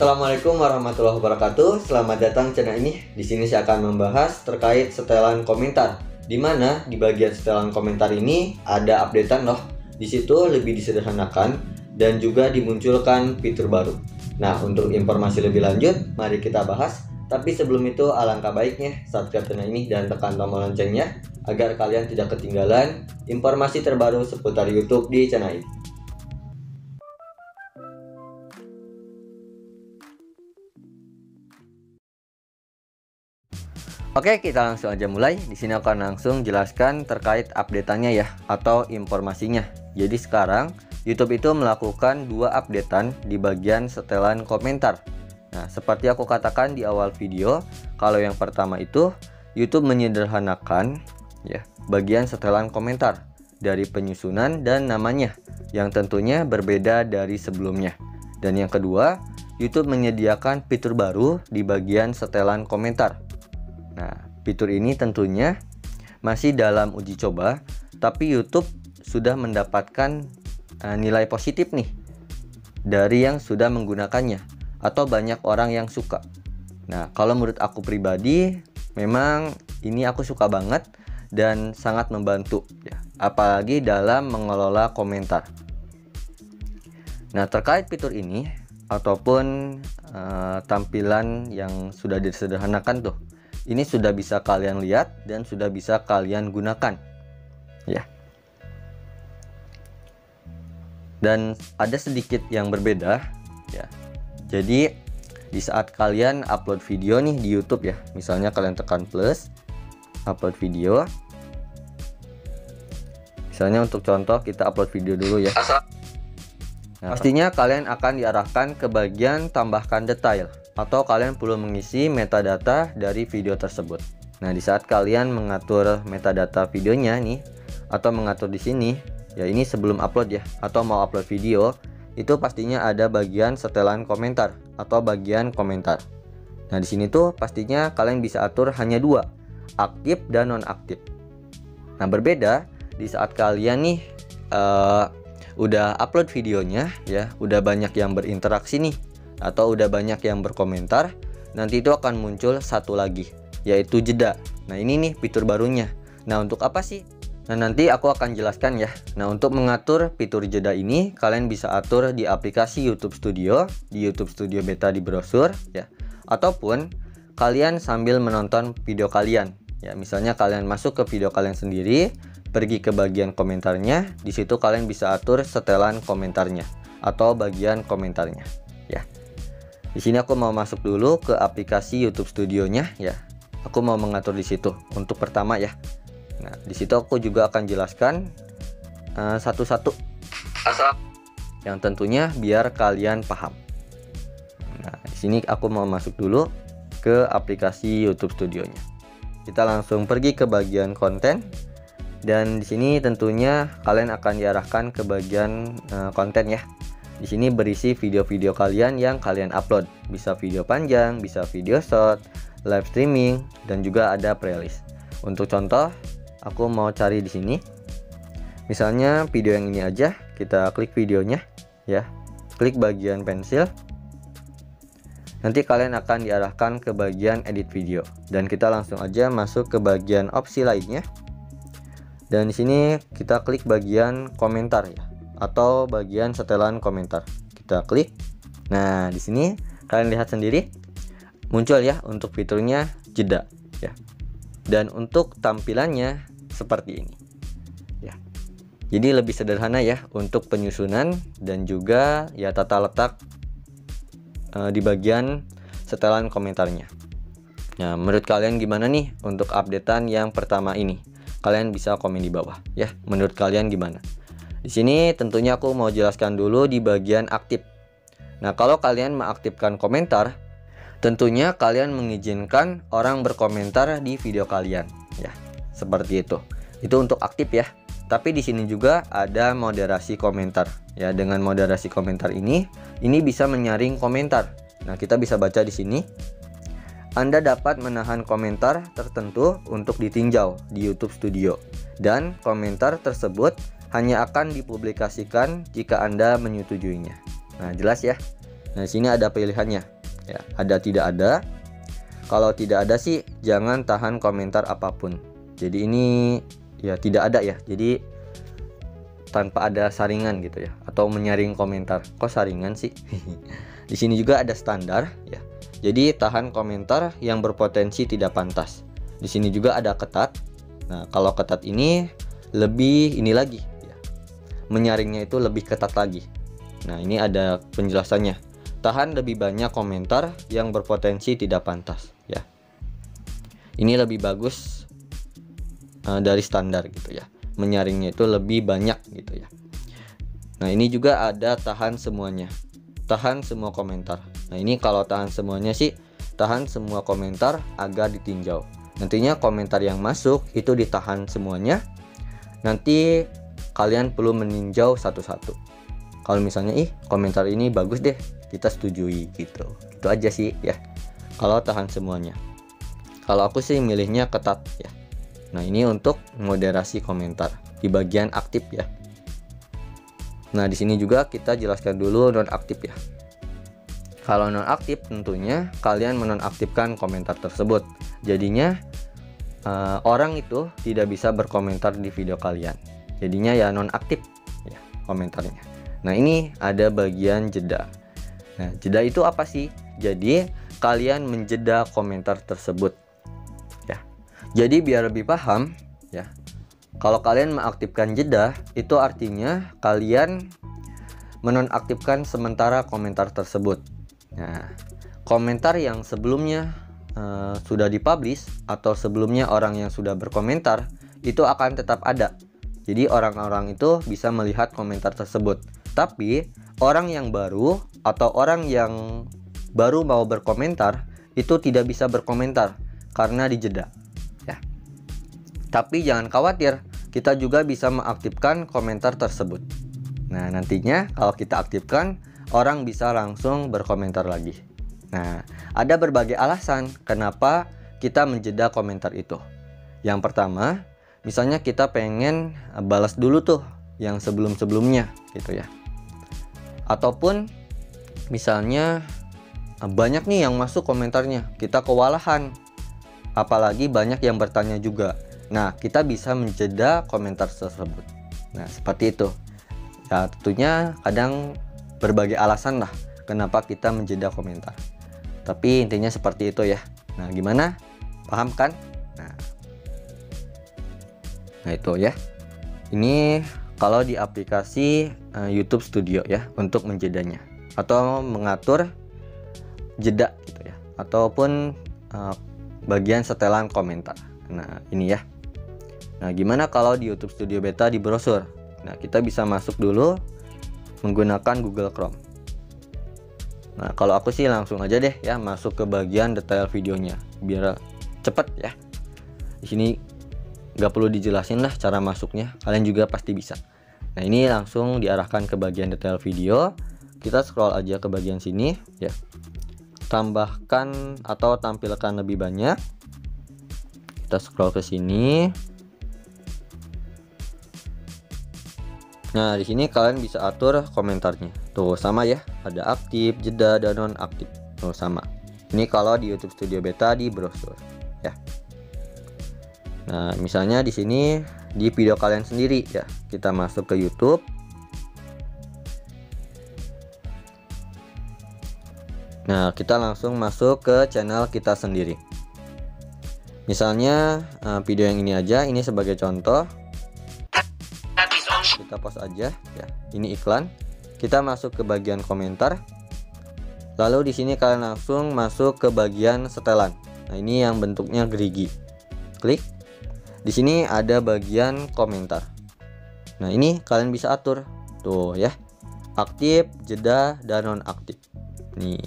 Assalamualaikum warahmatullahi wabarakatuh. Selamat datang channel ini. Di sini saya akan membahas terkait setelan komentar. Di mana di bagian setelan komentar ini ada updatean loh. Di situ lebih disederhanakan dan juga dimunculkan fitur baru. Nah, untuk informasi lebih lanjut, mari kita bahas. Tapi sebelum itu, alangkah baiknya subscribe channel ini dan tekan tombol loncengnya agar kalian tidak ketinggalan informasi terbaru seputar YouTube di channel ini. Oke, kita langsung aja mulai. Di sini aku akan langsung jelaskan terkait updateannya ya, atau informasinya. Jadi sekarang YouTube itu melakukan dua updatean di bagian setelan komentar. Nah, seperti aku katakan di awal video, kalau yang pertama itu YouTube menyederhanakan ya bagian setelan komentar dari penyusunan dan namanya yang tentunya berbeda dari sebelumnya. Dan yang kedua, YouTube menyediakan fitur baru di bagian setelan komentar. Nah, fitur ini tentunya masih dalam uji coba, tapi YouTube sudah mendapatkan nilai positif nih dari yang sudah menggunakannya atau banyak orang yang suka. Nah, kalau menurut aku pribadi, memang ini aku suka banget dan sangat membantu ya, apalagi dalam mengelola komentar. Nah, terkait fitur ini ataupun tampilan yang sudah disederhanakan tuh, ini sudah bisa kalian lihat dan sudah bisa kalian gunakan ya. Dan ada sedikit yang berbeda ya. Jadi di saat kalian upload video nih di YouTube ya, misalnya kalian tekan plus upload video. Misalnya untuk contoh kita upload video dulu ya. Nah, pastinya kalian akan diarahkan ke bagian tambahkan detail atau kalian perlu mengisi metadata dari video tersebut. Nah, di saat kalian mengatur metadata videonya nih atau mengatur di sini, ya ini sebelum upload ya atau mau upload video, itu pastinya ada bagian setelan komentar atau bagian komentar. Nah, di sini tuh pastinya kalian bisa atur hanya dua, aktif dan nonaktif. Nah, berbeda di saat kalian nih udah upload videonya ya, udah banyak yang berinteraksi nih atau udah banyak yang berkomentar, nanti itu akan muncul satu lagi yaitu jeda. Nah, ini nih fitur barunya. Nah, untuk apa sih? Nah, nanti aku akan jelaskan ya. Nah, untuk mengatur fitur jeda ini kalian bisa atur di aplikasi YouTube Studio, di YouTube Studio Beta di browser ya, ataupun kalian sambil menonton video kalian ya. Misalnya kalian masuk ke video kalian sendiri, pergi ke bagian komentarnya, di situ kalian bisa atur setelan komentarnya atau bagian komentarnya ya. Di sini aku mau masuk dulu ke aplikasi YouTube Studionya ya. Aku mau mengatur di situ untuk pertama ya. Nah, di situ aku juga akan jelaskan satu-satu. Yang tentunya biar kalian paham. Nah, di sini aku mau masuk dulu ke aplikasi YouTube Studionya. Kita langsung pergi ke bagian konten. Dan di sini tentunya kalian akan diarahkan ke bagian konten ya. Di sini berisi video-video kalian yang kalian upload. Bisa video panjang, bisa video short, live streaming, dan juga ada playlist. Untuk contoh, aku mau cari di sini. Misalnya video yang ini aja, kita klik videonya ya. Klik bagian pensil. Nanti kalian akan diarahkan ke bagian edit video dan kita langsung aja masuk ke bagian opsi lainnya. Dan di sini kita klik bagian komentar ya, atau bagian setelan komentar. Kita klik. Nah, di sini kalian lihat sendiri muncul ya untuk fiturnya jeda ya. Dan untuk tampilannya seperti ini ya. Jadi lebih sederhana ya untuk penyusunan dan juga ya tata letak di bagian setelan komentarnya. Nah, menurut kalian gimana nih untuk updatean yang pertama ini? Kalian bisa komen di bawah ya. Menurut kalian gimana? Di sini tentunya aku mau jelaskan dulu di bagian aktif. Nah, kalau kalian mengaktifkan komentar, tentunya kalian mengizinkan orang berkomentar di video kalian ya. Seperti itu. Itu untuk aktif ya. Tapi di sini juga ada moderasi komentar ya. Dengan moderasi komentar ini bisa menyaring komentar. Nah, kita bisa baca di sini. Anda dapat menahan komentar tertentu untuk ditinjau di YouTube Studio, dan komentar tersebut hanya akan dipublikasikan jika Anda menyetujuinya. Nah, jelas ya. Nah, di sini ada pilihannya. Ya, ada tidak ada. Kalau tidak ada sih jangan tahan komentar apapun. Jadi ini ya tidak ada ya. Jadi tanpa ada saringan gitu ya, atau menyaring komentar. Kok saringan sih? Di sini juga ada standar ya. Jadi tahan komentar yang berpotensi tidak pantas. Di sini juga ada ketat. Nah, kalau ketat ini lebih ini lagi ya. Menyaringnya itu lebih ketat lagi. Nah, ini ada penjelasannya. Tahan lebih banyak komentar yang berpotensi tidak pantas ya. Ini lebih bagus dari standar gitu ya. Menyaringnya itu lebih banyak gitu ya. Nah, ini juga ada tahan semuanya. Tahan semua komentar. Nah, ini kalau tahan semuanya sih tahan semua komentar agar ditinjau. Nantinya komentar yang masuk itu ditahan semuanya. Nanti kalian perlu meninjau satu-satu. Kalau misalnya komentar ini bagus deh, kita setujui gitu. Itu aja sih ya. Kalau tahan semuanya. Kalau aku sih milihnya ketat ya. Nah, ini untuk moderasi komentar di bagian aktif ya. Nah, di sini juga kita jelaskan dulu nonaktif ya. Kalau nonaktif tentunya kalian menonaktifkan komentar tersebut. Jadinya orang itu tidak bisa berkomentar di video kalian. Jadinya ya nonaktif ya komentarnya. Nah, ini ada bagian jeda. Nah, jeda itu apa sih? Jadi kalian menjeda komentar tersebut ya. Jadi biar lebih paham ya, kalau kalian mengaktifkan jeda itu artinya kalian menonaktifkan sementara komentar tersebut. Nah, komentar yang sebelumnya sudah dipublish atau sebelumnya orang yang sudah berkomentar itu akan tetap ada. Jadi orang-orang itu bisa melihat komentar tersebut. Tapi orang yang baru atau orang yang baru mau berkomentar itu tidak bisa berkomentar karena dijeda ya. Tapi jangan khawatir, kita juga bisa mengaktifkan komentar tersebut. Nah, nantinya kalau kita aktifkan, orang bisa langsung berkomentar lagi. Nah, ada berbagai alasan kenapa kita menjeda komentar itu. Yang pertama, misalnya kita pengen balas dulu tuh yang sebelum-sebelumnya gitu ya. Ataupun misalnya banyak nih yang masuk komentarnya, kita kewalahan. Apalagi banyak yang bertanya juga. Nah, kita bisa menjeda komentar tersebut. Nah, seperti itu. Ya, tentunya kadang berbagai alasan lah kenapa kita menjeda komentar. Tapi intinya seperti itu ya. Nah, gimana? Paham kan? Nah itu ya. Ini kalau di aplikasi YouTube Studio ya, untuk menjedanya atau mengatur jeda gitu ya, ataupun bagian setelan komentar. Nah, ini ya. Nah, gimana kalau di YouTube Studio Beta di browser? Nah, kita bisa masuk dulu menggunakan Google Chrome. Nah, kalau aku sih langsung aja deh ya masuk ke bagian detail videonya biar cepet ya. Di sini nggak perlu dijelasin lah cara masuknya, kalian juga pasti bisa. Nah, ini langsung diarahkan ke bagian detail video. Kita scroll aja ke bagian sini ya. Tambahkan atau tampilkan lebih banyak. Kita scroll ke sini. Nah, di sini kalian bisa atur komentarnya. Tuh sama ya, ada aktif, jeda, dan non aktif. Tuh sama. Ini kalau di YouTube Studio Beta di browser ya. Nah, misalnya di sini di video kalian sendiri ya. Kita masuk ke YouTube. Nah, kita langsung masuk ke channel kita sendiri. Misalnya video yang ini aja, ini sebagai contoh. Kita pause aja ya. Ini iklan. Kita masuk ke bagian komentar. Lalu di sini kalian langsung masuk ke bagian setelan. Nah, ini yang bentuknya gerigi. Klik. Di sini ada bagian komentar. Nah, ini kalian bisa atur. Tuh ya. Aktif, jeda, dan non aktif. Nih.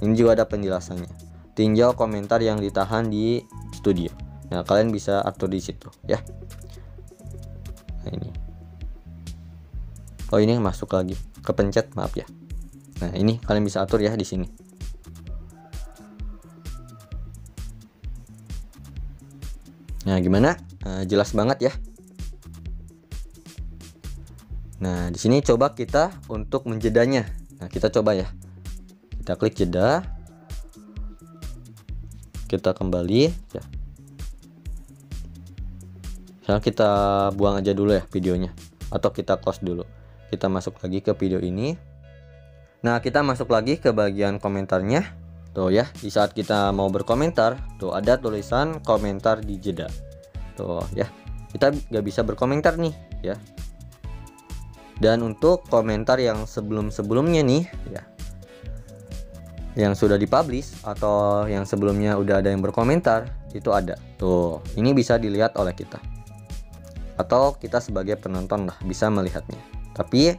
Ini juga ada penjelasannya. Tinjau komentar yang ditahan di studio. Nah, kalian bisa atur di situ ya. Nah, ini. Oh, ini masuk lagi. Kepencet, maaf ya. Nah, ini kalian bisa atur ya di sini. Nah, gimana? Jelas banget ya. Nah, di sini coba kita untuk menjedanya. Nah, kita coba ya. Kita klik jeda. Kita kembali ya. Sekarang kita buang aja dulu ya videonya, atau kita close dulu. Kita masuk lagi ke video ini. Nah, kita masuk lagi ke bagian komentarnya. Tuh ya, di saat kita mau berkomentar, tuh ada tulisan komentar di jeda. Tuh ya, kita nggak bisa berkomentar nih ya. Dan untuk komentar yang sebelum-sebelumnya nih ya, yang sudah dipublish atau yang sebelumnya udah ada yang berkomentar, itu ada. Tuh, ini bisa dilihat oleh kita. Atau kita sebagai penonton lah bisa melihatnya. Tapi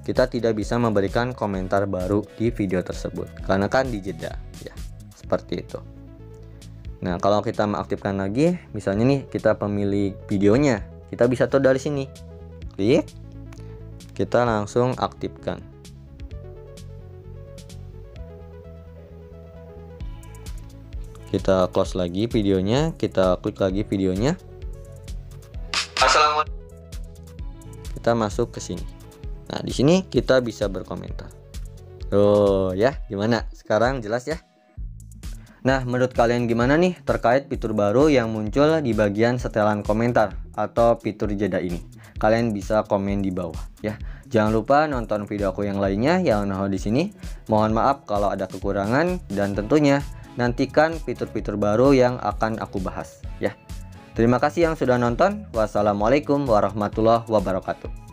kita tidak bisa memberikan komentar baru di video tersebut karena kan dijeda ya. Seperti itu. Nah, kalau kita mengaktifkan lagi, misalnya nih kita pemilik videonya, kita bisa tuh dari sini. Klik. Kita langsung aktifkan. Kita close lagi videonya, kita klik lagi videonya. Kita masuk ke sini. Nah, di sini kita bisa berkomentar. Oh ya, gimana? Sekarang jelas ya? Nah, menurut kalian gimana nih terkait fitur baru yang muncul di bagian setelan komentar atau fitur jeda ini? Kalian bisa komen di bawah ya. Jangan lupa nonton video aku yang lainnya yang nongol di sini. Mohon maaf kalau ada kekurangan dan tentunya nantikan fitur-fitur baru yang akan aku bahas ya. Terima kasih yang sudah nonton. Wassalamualaikum warahmatullahi wabarakatuh.